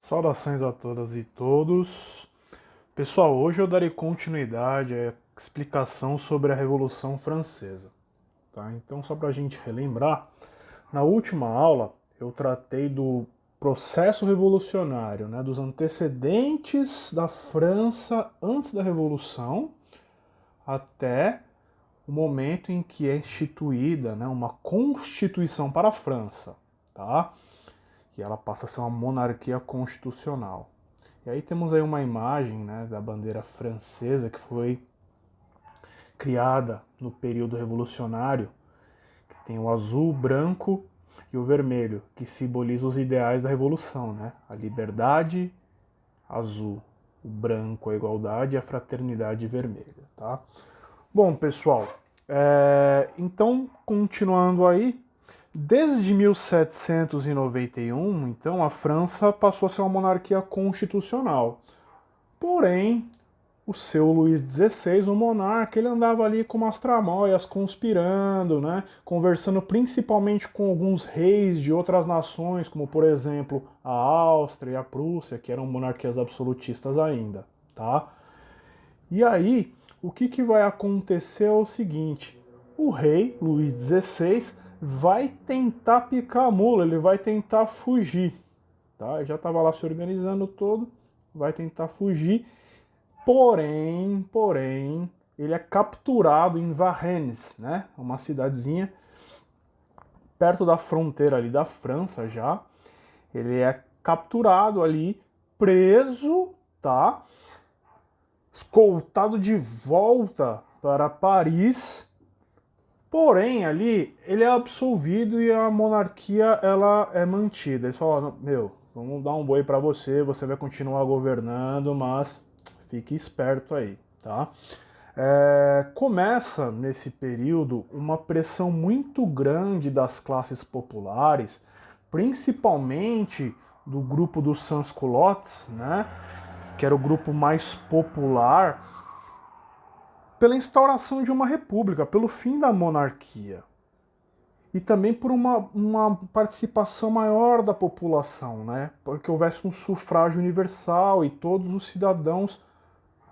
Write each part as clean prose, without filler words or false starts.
Saudações a todas e todos. Pessoal, hoje eu darei continuidade à explicação sobre a Revolução Francesa. Tá? Então, só para a gente relembrar, na última aula eu tratei do processo revolucionário, né, dos antecedentes da França antes da Revolução até o momento em que é instituída, né, uma constituição para a França. Tá? Que ela passa a ser uma monarquia constitucional. E aí temos aí uma imagem, né, da bandeira francesa que foi criada no período revolucionário, que tem o azul, o branco e o vermelho, que simbolizam os ideais da revolução, né? A liberdade, azul, o branco, a igualdade e a fraternidade vermelha, tá? Bom, pessoal, então, continuando aí, desde 1791, então, a França passou a ser uma monarquia constitucional. Porém, o seu Luís XVI, o monarca, ele andava ali com umas tramóias, conspirando, né? Conversando principalmente com alguns reis de outras nações, como por exemplo a Áustria e a Prússia, que eram monarquias absolutistas ainda, tá? E aí, o que vai acontecer é o seguinte: o rei Luís XVI vai tentar picar a mula, ele vai tentar fugir, tá? Ele já estava lá se organizando todo, vai tentar fugir. Porém, ele é capturado em Varennes, né? Uma cidadezinha perto da fronteira ali da França já. Ele é capturado ali, preso, tá? Escoltado de volta para Paris. Porém, ali ele é absolvido e a monarquia ela é mantida. Eles falam: meu, vamos dar um boi para você, você vai continuar governando, mas fique esperto aí, tá? Começa nesse período uma pressão muito grande das classes populares, principalmente do grupo dos sans-culottes, né, que era o grupo mais popular, pela instauração de uma república, pelo fim da monarquia. E também por uma participação maior da população, né, porque houvesse um sufrágio universal e todos os cidadãos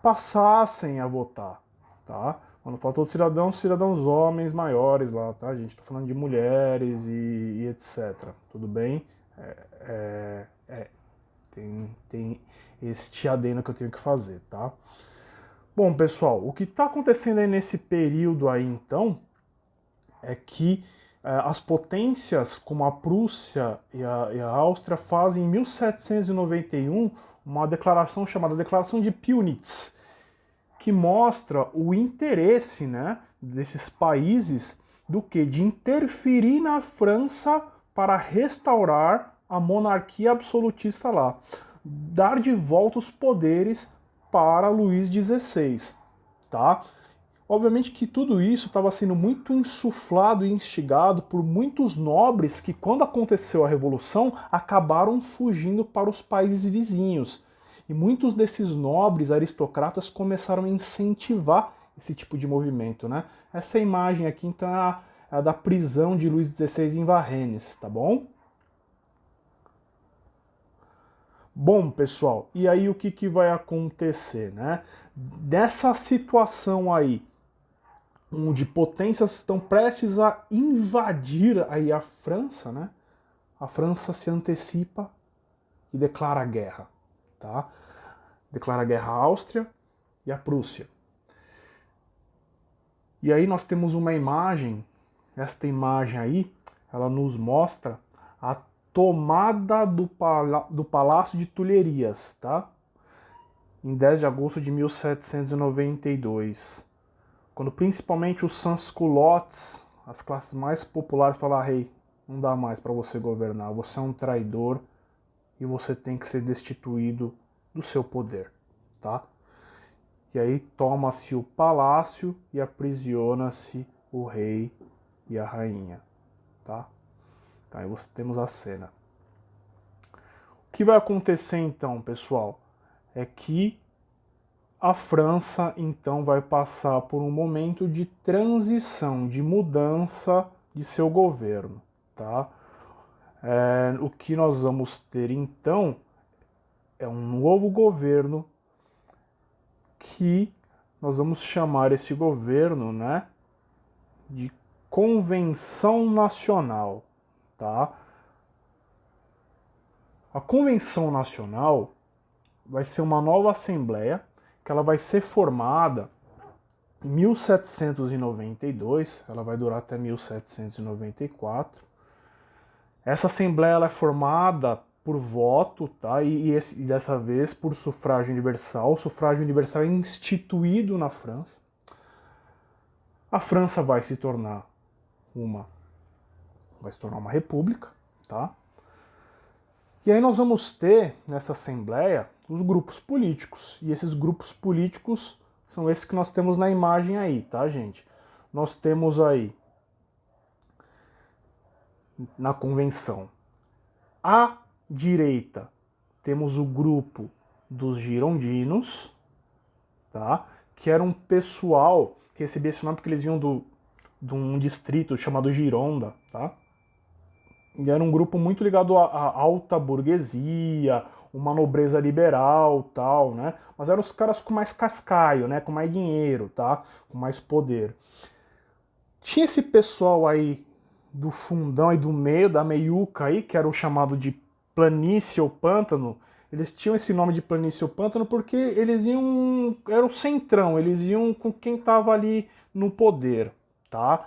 passassem a votar, tá? Quando fala todos cidadãos, cidadãos homens maiores lá, tá, gente? Tô falando de mulheres e etc. Tudo bem? Tem este adendo que eu tenho que fazer, tá? Bom, pessoal, o que está acontecendo aí nesse período aí, então, é que as potências como a Prússia e a Áustria fazem em 1791 uma declaração chamada Declaração de Pillnitz, que mostra o interesse, né, desses países do que? De interferir na França para restaurar a monarquia absolutista lá. Dar de volta os poderes para Luís XVI. Tá? Obviamente que tudo isso estava sendo muito insuflado e instigado por muitos nobres que, quando aconteceu a Revolução, acabaram fugindo para os países vizinhos. E muitos desses nobres aristocratas começaram a incentivar esse tipo de movimento, né? Essa imagem aqui, então, é a da prisão de Luís XVI em Varennes, tá bom? Bom, pessoal, e aí o que vai acontecer, né? Nessa situação aí, onde potências estão prestes a invadir aí a França, né? A França se antecipa e declara guerra, tá? Declara guerra à Áustria e à Prússia. E aí nós temos uma imagem, esta imagem aí, ela nos mostra a tomada do Palácio de Tulherias, tá? Em 10 de agosto de 1792. Quando principalmente os sans-culottes, as classes mais populares, falaram: rei, não dá mais para você governar, você é um traidor e você tem que ser destituído do seu poder, tá? E aí toma-se o palácio e aprisiona-se o rei e a rainha, tá? Então aí temos a cena. O que vai acontecer então, pessoal, é que a França então vai passar por um momento de transição, de mudança de seu governo, tá? O que nós vamos ter então é um novo governo que nós vamos chamar esse governo, né, de Convenção Nacional, tá? A Convenção Nacional vai ser uma nova assembleia que ela vai ser formada em 1792, ela vai durar até 1794. Essa assembleia ela é formada por voto, tá? E dessa vez por sufrágio universal. O sufrágio universal é instituído na França. A França vai se tornar uma república, tá? E aí nós vamos ter nessa assembleia os grupos políticos. E esses grupos políticos são esses que nós temos na imagem aí, tá, gente? Nós temos aí na convenção à direita temos o grupo dos girondinos, tá? Que era um pessoal que recebia esse nome porque eles vinham de um distrito chamado Gironda, tá? E era um grupo muito ligado à alta burguesia, uma nobreza liberal, tal, né? Mas eram os caras com mais cascaio, né? Com mais dinheiro, tá? Com mais poder. Tinha esse pessoal aí do fundão e do meio, da meiuca aí, que era o chamado de planície ou pântano. Eles tinham esse nome de planície ou pântano porque eles iam... Era o centrão, eles iam com quem estava ali no poder, tá?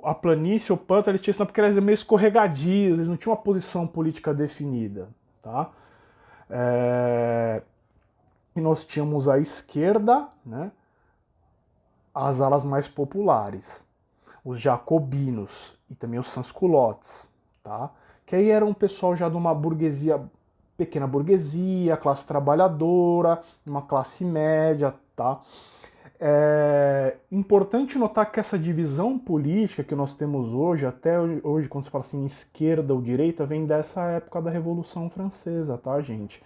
A planície, o pântano, eles tinham esse nome porque eles eram meio escorregadios, eles não tinham uma posição política definida, tá? E nós tínhamos à esquerda, né, as alas mais populares, os jacobinos e também os sans-culottes, tá? Que aí era um pessoal já de uma burguesia, pequena burguesia, classe trabalhadora, uma classe média, tá? É importante notar que essa divisão política que nós temos hoje, até hoje, quando se fala assim esquerda ou direita, vem dessa época da Revolução Francesa, tá, gente?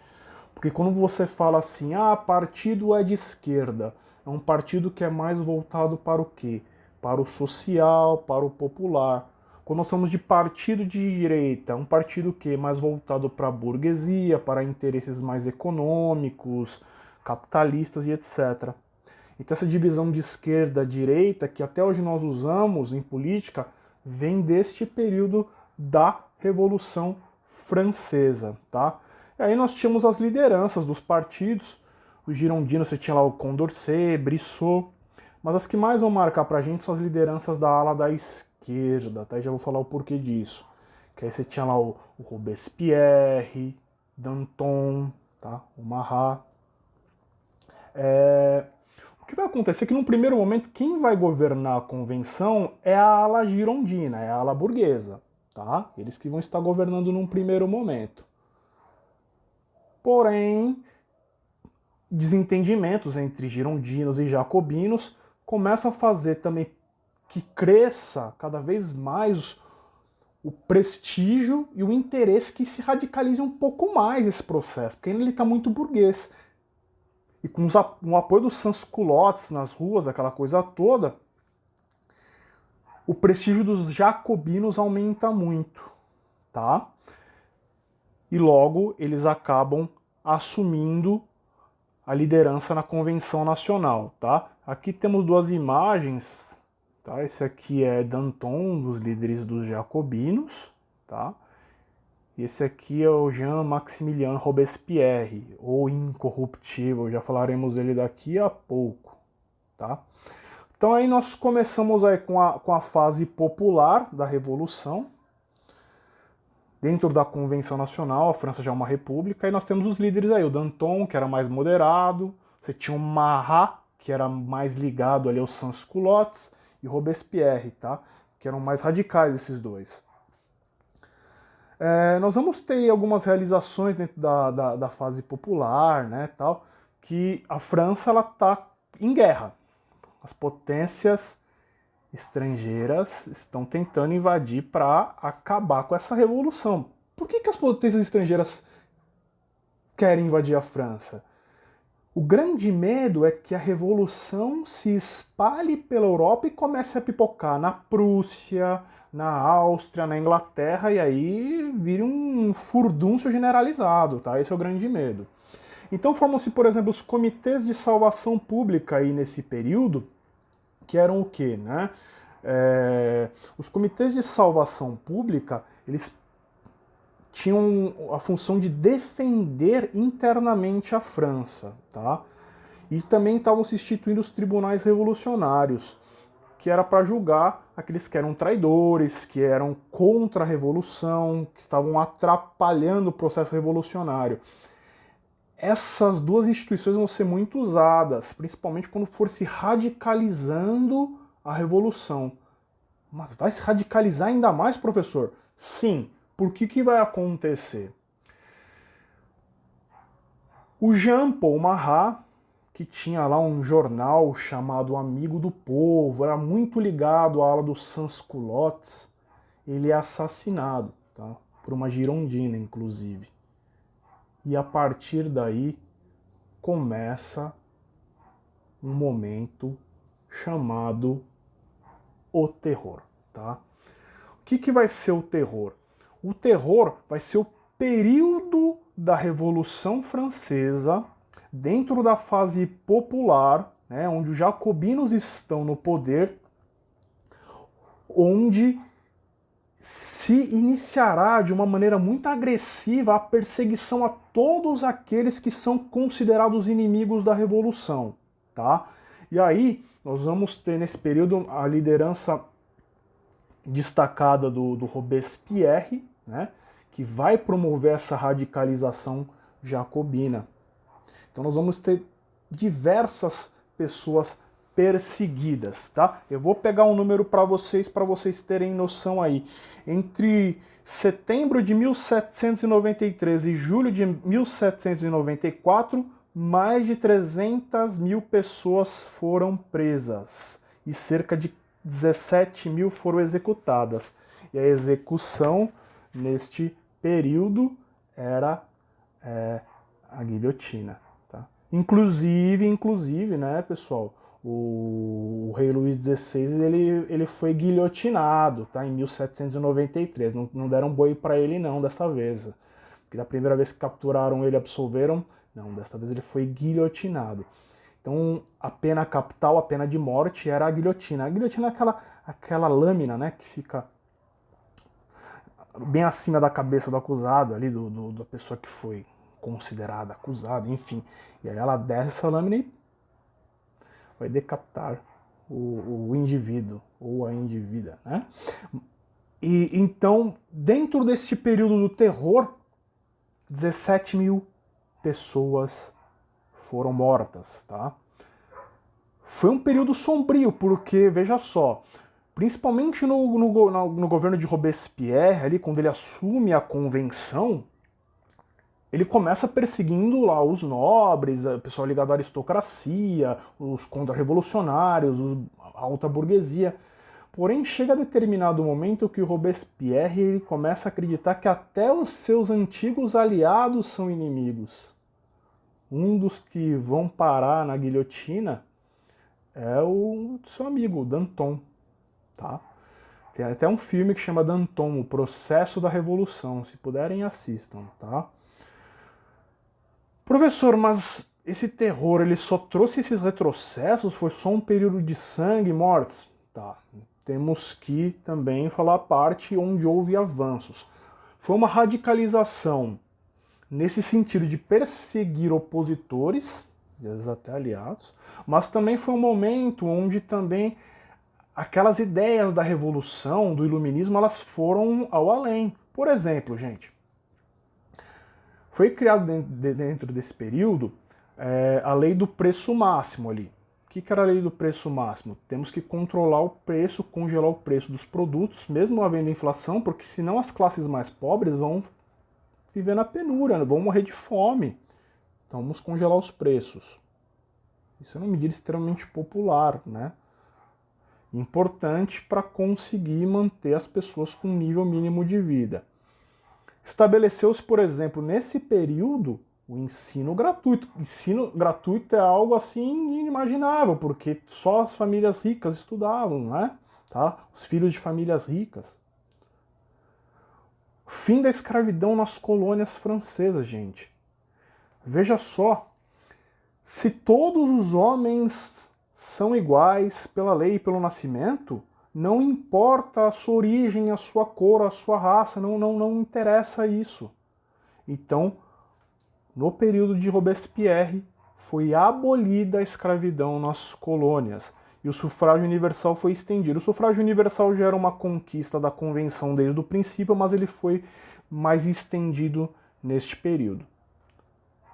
Porque quando você fala assim, partido é de esquerda, é um partido que é mais voltado para o quê? Para o social, para o popular. Quando nós falamos de partido de direita, um partido que é mais voltado para a burguesia, para interesses mais econômicos, capitalistas e etc. Então essa divisão de esquerda-direita, que até hoje nós usamos em política, vem deste período da Revolução Francesa, tá? E aí nós tínhamos as lideranças dos partidos, os girondinos, você tinha lá o Condorcet, Brissot, mas as que mais vão marcar pra gente são as lideranças da ala da esquerda, tá? E já vou falar o porquê disso. Que aí você tinha lá o Robespierre, Danton, tá? O Marat. O que vai acontecer é que num primeiro momento quem vai governar a convenção é a ala girondina, é a ala burguesa, tá? Eles que vão estar governando num primeiro momento. Porém, desentendimentos entre girondinos e jacobinos começam a fazer também que cresça cada vez mais o prestígio e o interesse que se radicalize um pouco mais esse processo, porque ainda ele está muito burguês. E com o apoio dos sans-culottes nas ruas, aquela coisa toda, o prestígio dos jacobinos aumenta muito, tá? E logo eles acabam assumindo a liderança na Convenção Nacional, tá? Aqui temos duas imagens, tá? Esse aqui é Danton, dos líderes dos jacobinos, tá? E esse aqui é o Jean-Maximilien Robespierre, ou Incorruptível, já falaremos dele daqui a pouco, tá? Então aí nós começamos aí com a fase popular da Revolução. Dentro da Convenção Nacional, a França já é uma república, e nós temos os líderes aí, o Danton, que era mais moderado, você tinha o Marat, que era mais ligado ali aos sans-culottes, e Robespierre, tá? Que eram mais radicais esses dois. Nós vamos ter algumas realizações dentro da fase popular, né, tal, que a França ela está em guerra. As potências estrangeiras estão tentando invadir para acabar com essa revolução. Por que as potências estrangeiras querem invadir a França? O grande medo é que a revolução se espalhe pela Europa e comece a pipocar na Prússia, na Áustria, na Inglaterra, e aí vire um furdúncio generalizado, tá? Esse é o grande medo. Então formam-se, por exemplo, os comitês de salvação pública aí nesse período, que eram o quê, né? Os comitês de salvação pública, eles tinham a função de defender internamente a França, tá? E também estavam se instituindo os tribunais revolucionários, que era para julgar aqueles que eram traidores, que eram contra a revolução, que estavam atrapalhando o processo revolucionário. Essas duas instituições vão ser muito usadas, principalmente quando for se radicalizando a revolução. Mas vai se radicalizar ainda mais, professor? Sim. Por que vai acontecer? O Jean Paul Marat, que tinha lá um jornal chamado Amigo do Povo, era muito ligado à ala dos sans-culottes, ele é assassinado, tá? Por uma girondina, inclusive. E a partir daí começa um momento chamado o terror, tá? O que vai ser o terror? O terror vai ser o período da Revolução Francesa, dentro da fase popular, né, onde os jacobinos estão no poder, onde se iniciará de uma maneira muito agressiva a perseguição a todos aqueles que são considerados inimigos da Revolução, tá? E aí nós vamos ter nesse período a liderança destacada do Robespierre, né, que vai promover essa radicalização jacobina. Então nós vamos ter diversas pessoas perseguidas, tá? Eu vou pegar um número para vocês terem noção aí. Entre setembro de 1793 e julho de 1794, mais de 300 mil pessoas foram presas e cerca de 17 mil foram executadas. E a execução neste período era a guilhotina. Tá? Inclusive, né, pessoal, o rei Luís XVI ele foi guilhotinado, tá, em 1793. Não deram boi para ele não dessa vez. Porque da primeira vez que capturaram ele, absolveram. Não, desta vez ele foi guilhotinado. Então, a pena capital, a pena de morte, era a guilhotina. A guilhotina é aquela lâmina, né, que fica bem acima da cabeça do acusado, ali, da pessoa que foi considerada acusada, enfim. E aí ela desce essa lâmina e vai decapitar o indivíduo, ou a indivídua, né? E então, dentro deste período do terror, 17 mil pessoas foram mortas, tá? Foi um período sombrio, porque, veja só, principalmente no governo de Robespierre, ali, quando ele assume a convenção, ele começa perseguindo lá os nobres, o pessoal ligado à aristocracia, os contra-revolucionários, a alta burguesia. Porém, chega a determinado momento que o Robespierre ele começa a acreditar que até os seus antigos aliados são inimigos. Um dos que vão parar na guilhotina é o seu amigo, Danton. Tá? Tem até um filme que chama Danton, O Processo da Revolução. Se puderem, assistam. Tá? Professor, mas esse terror ele só trouxe esses retrocessos? Foi só um período de sangue e mortes? Tá. Temos que também falar a parte onde houve avanços. Foi uma radicalização nesse sentido de perseguir opositores, às vezes até aliados, mas também foi um momento onde também aquelas ideias da revolução, do iluminismo, elas foram ao além. Por exemplo, gente, foi criado dentro desse período a lei do preço máximo ali. O que era a lei do preço máximo? Temos que controlar o preço, congelar o preço dos produtos, mesmo havendo inflação, porque senão as classes mais pobres vão viver na penúria, vão morrer de fome. Então vamos congelar os preços. Isso é uma medida extremamente popular, né? Importante para conseguir manter as pessoas com um nível mínimo de vida. Estabeleceu-se, por exemplo, nesse período, o ensino gratuito. Ensino gratuito é algo assim inimaginável, porque só as famílias ricas estudavam, né? Tá? Os filhos de famílias ricas. Fim da escravidão nas colônias francesas, gente. Veja só, se todos os homens são iguais pela lei e pelo nascimento, não importa a sua origem, a sua cor, a sua raça, não interessa isso. Então, no período de Robespierre, foi abolida a escravidão nas colônias e o sufrágio universal foi estendido. O sufrágio universal já era uma conquista da Convenção desde o princípio, mas ele foi mais estendido neste período.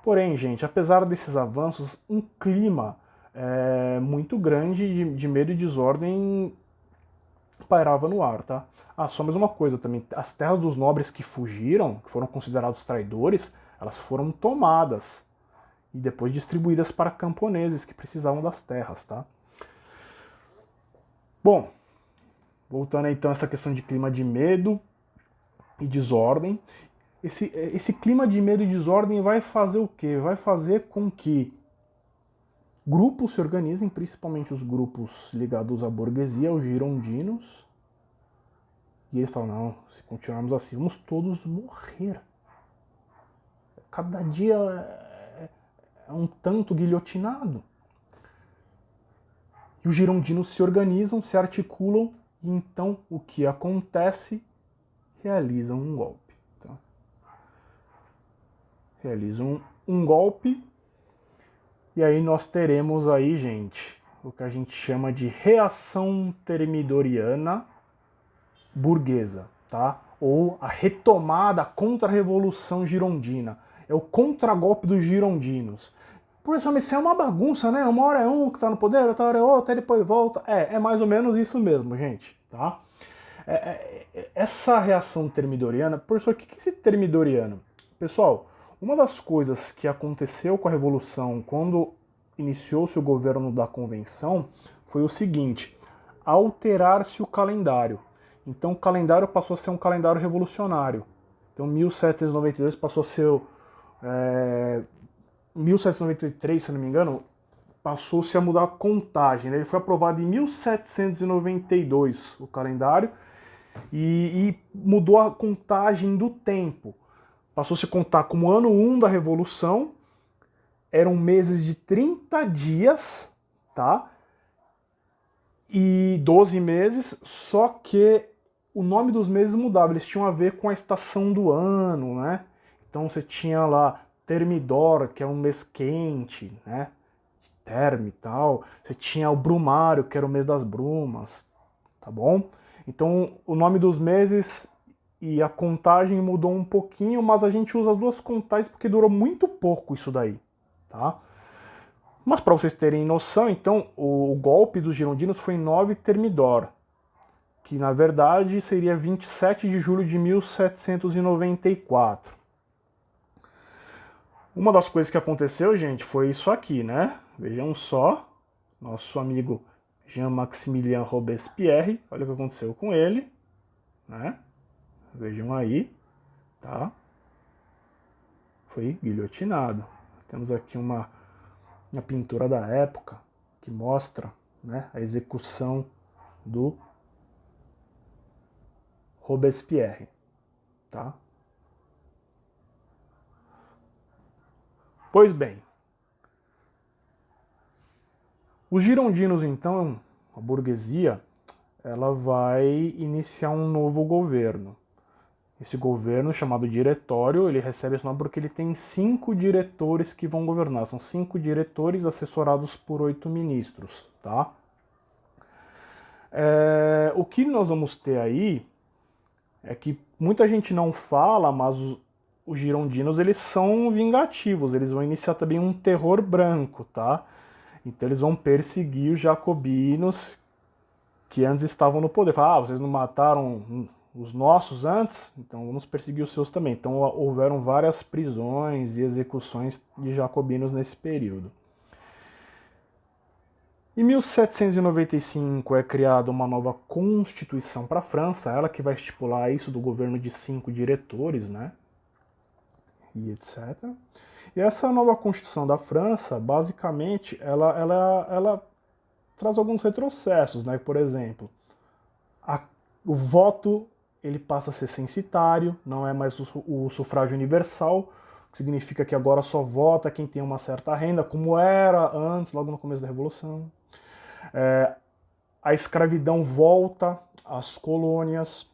Porém, gente, apesar desses avanços, um clima muito grande de medo e desordem pairava no ar, tá? Ah, só mais uma coisa também, as terras dos nobres que fugiram, que foram considerados traidores, elas foram tomadas e depois distribuídas para camponeses que precisavam das terras, tá? Bom, voltando então a essa questão de clima de medo e desordem, esse clima de medo e desordem vai fazer o quê? Vai fazer com que grupos se organizem, principalmente os grupos ligados à burguesia, os girondinos, e eles falam, não, se continuarmos assim, vamos todos morrer. Cada dia é um tanto guilhotinado. E os girondinos se organizam, se articulam, e então o que acontece? Realizam um golpe. Tá? Realizam um golpe, e aí nós teremos aí, gente, o que a gente chama de reação termidoriana burguesa, tá? Ou a retomada, a contra-revolução girondina. É o contragolpe dos girondinos. Por isso, isso é uma bagunça, né? Uma hora é um que tá no poder, outra hora é outro, aí depois volta. É mais ou menos isso mesmo, gente, tá? Essa reação termidoriana, professor, o que é esse termidoriano? Pessoal, uma das coisas que aconteceu com a Revolução quando iniciou-se o governo da Convenção foi o seguinte, alterar-se o calendário. Então o calendário passou a ser um calendário revolucionário. Então 1792 passou a ser 1793, se não me engano, passou-se a mudar a contagem. Ele foi aprovado em 1792 o calendário e mudou a contagem do tempo. Passou-se a contar como ano 1 da Revolução, eram meses de 30 dias, tá? E 12 meses, só que o nome dos meses mudava, eles tinham a ver com a estação do ano, né? Então você tinha lá Termidor, que é um mês quente, né? Terme e tal. Você tinha o Brumário, que era o mês das brumas, tá bom? Então o nome dos meses e a contagem mudou um pouquinho, mas a gente usa as duas contagens porque durou muito pouco isso daí, tá? Mas para vocês terem noção, então, o golpe dos girondinos foi em 9 Termidor, que na verdade seria 27 de julho de 1794. Uma das coisas que aconteceu, gente, foi isso aqui, né? Vejam só, nosso amigo Jean-Maximilien Robespierre, olha o que aconteceu com ele, né? Vejam aí, tá? Foi guilhotinado. Temos aqui uma pintura da época que mostra, né, a execução do Robespierre, tá? Pois bem, os girondinos, então, a burguesia, ela vai iniciar um novo governo. Esse governo, chamado Diretório, ele recebe esse nome porque ele tem 5 diretores que vão governar. São 5 diretores assessorados por 8 ministros, tá? O que nós vamos ter aí é que muita gente não fala, mas os girondinos, eles são vingativos. Eles vão iniciar também um terror branco, tá? Então eles vão perseguir os jacobinos que antes estavam no poder. Falar, vocês não mataram os nossos antes, então vamos perseguir os seus também. Então houveram várias prisões e execuções de jacobinos nesse período. Em 1795 é criada uma nova Constituição para a França, ela que vai estipular isso do governo de 5 diretores, né? e etc. E essa nova Constituição da França, basicamente, ela traz alguns retrocessos, né? Por exemplo, o voto ele passa a ser censitário, não é mais o sufrágio universal, que significa que agora só vota quem tem uma certa renda, como era antes, logo no começo da Revolução. A escravidão volta às colônias,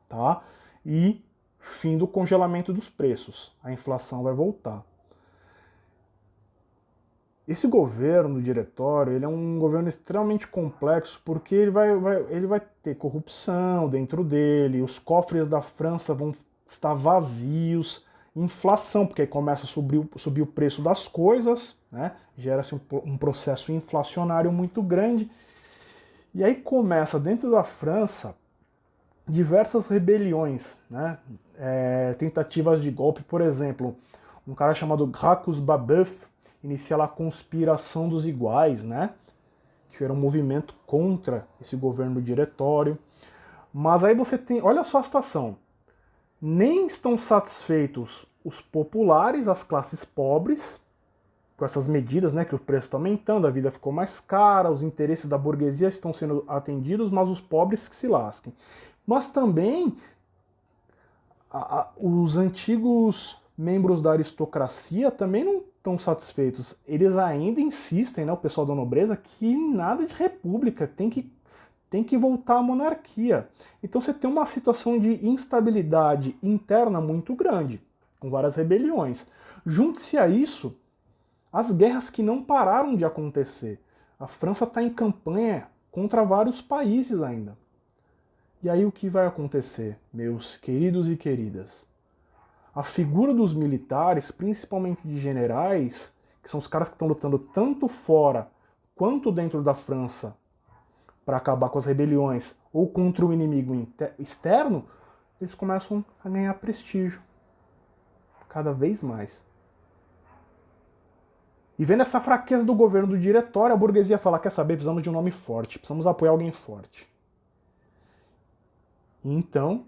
tá? E fim do congelamento dos preços. A inflação vai voltar. Esse governo diretório, ele é um governo extremamente complexo porque ele vai ter corrupção dentro dele, os cofres da França vão estar vazios, inflação, porque aí começa a subir o preço das coisas, né? Gera-se um processo inflacionário muito grande. E aí começa dentro da França diversas rebeliões, né? Tentativas de golpe, por exemplo, um cara chamado Gracchus Babeuf inicia a conspiração dos iguais, né? Que era um movimento contra esse governo diretório. Mas aí você tem, olha só a situação, nem estão satisfeitos os populares, as classes pobres, com essas medidas, né, que o preço está aumentando, a vida ficou mais cara, os interesses da burguesia estão sendo atendidos, mas os pobres que se lasquem. Mas também os antigos membros da aristocracia também não estão satisfeitos. Eles ainda insistem, né, o pessoal da nobreza, que nada de república, tem que voltar à monarquia. Então você tem uma situação de instabilidade interna muito grande, com várias rebeliões. Junte-se a isso as guerras que não pararam de acontecer. A França está em campanha contra vários países ainda. E aí o que vai acontecer, meus queridos e queridas? A figura dos militares, principalmente de generais, que são os caras que estão lutando tanto fora quanto dentro da França para acabar com as rebeliões ou contra o inimigo externo, eles começam a ganhar prestígio cada vez mais. E vendo essa fraqueza do governo do diretório, a burguesia fala, quer saber, precisamos de um nome forte, precisamos apoiar alguém forte. E então,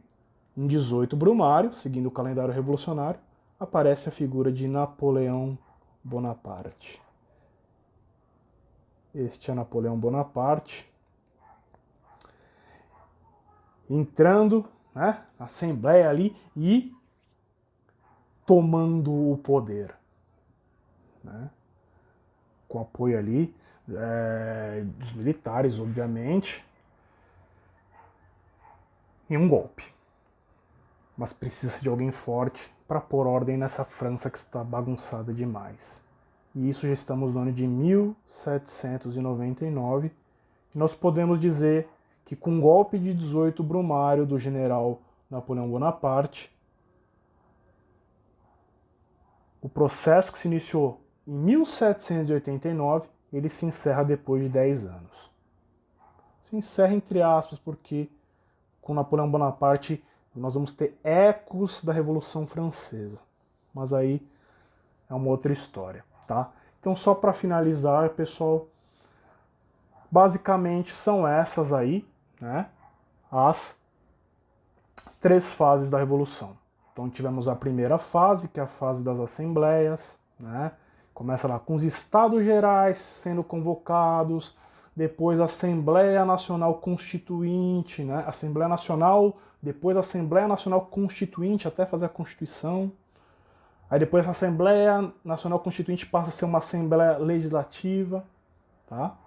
em 18 Brumário, seguindo o calendário revolucionário, aparece a figura de Napoleão Bonaparte. Este é Napoleão Bonaparte, entrando, né, na Assembleia ali e tomando o poder, né, com apoio ali dos militares, obviamente, em um golpe. Mas precisa de alguém forte para pôr ordem nessa França que está bagunçada demais. E isso já estamos no ano de 1799, e nós podemos dizer que com o golpe de 18 Brumário do general Napoleão Bonaparte, o processo que se iniciou em 1789, ele se encerra depois de 10 anos. Se encerra entre aspas, porque com Napoleão Bonaparte nós vamos ter ecos da Revolução Francesa. Mas aí é uma outra história, tá? Então só para finalizar, pessoal, basicamente são essas aí, né, as 3 fases da Revolução. Então tivemos a primeira fase, que é a fase das assembleias, né? Começa lá com os Estados Gerais sendo convocados, depois a Assembleia Nacional Constituinte, né? Assembleia Nacional, depois a Assembleia Nacional Constituinte, até fazer a Constituição. Aí depois a Assembleia Nacional Constituinte passa a ser uma Assembleia Legislativa, tá?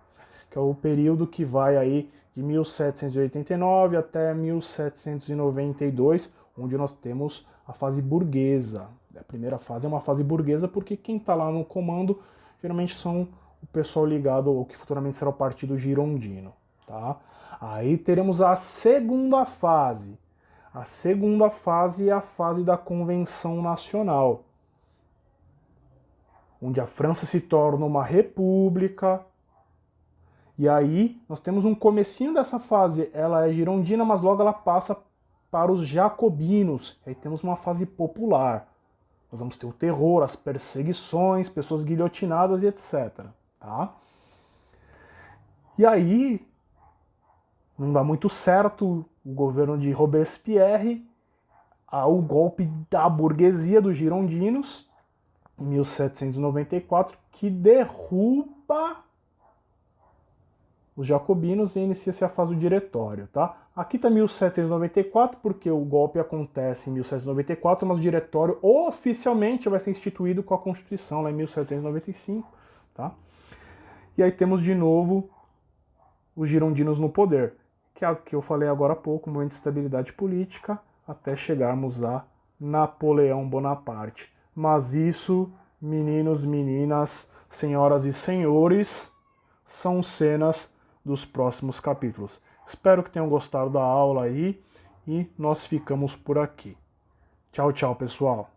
Que é o período que vai aí de 1789 até 1792, onde nós temos a fase burguesa. A primeira fase é uma fase burguesa porque quem está lá no comando geralmente são o pessoal ligado ao que futuramente será o Partido Girondino. Tá? Aí teremos a segunda fase. A segunda fase é a fase da Convenção Nacional, onde a França se torna uma república. E aí nós temos um comecinho dessa fase, ela é girondina, mas logo ela passa para os jacobinos. Aí temos uma fase popular. Nós vamos ter o terror, as perseguições, pessoas guilhotinadas e etc. Tá? E aí não dá muito certo o governo de Robespierre, o golpe da burguesia dos girondinos, em 1794, que derruba os jacobinos e inicia-se a fase do diretório, tá? Aqui está 1794, porque o golpe acontece em 1794, mas o diretório oficialmente vai ser instituído com a Constituição, lá em 1795, tá? E aí temos de novo os girondinos no poder, que é o que eu falei agora há pouco, um momento de estabilidade política, até chegarmos a Napoleão Bonaparte. Mas isso, meninos, meninas, senhoras e senhores, são cenas dos próximos capítulos. Espero que tenham gostado da aula aí e nós ficamos por aqui. Tchau, tchau, pessoal.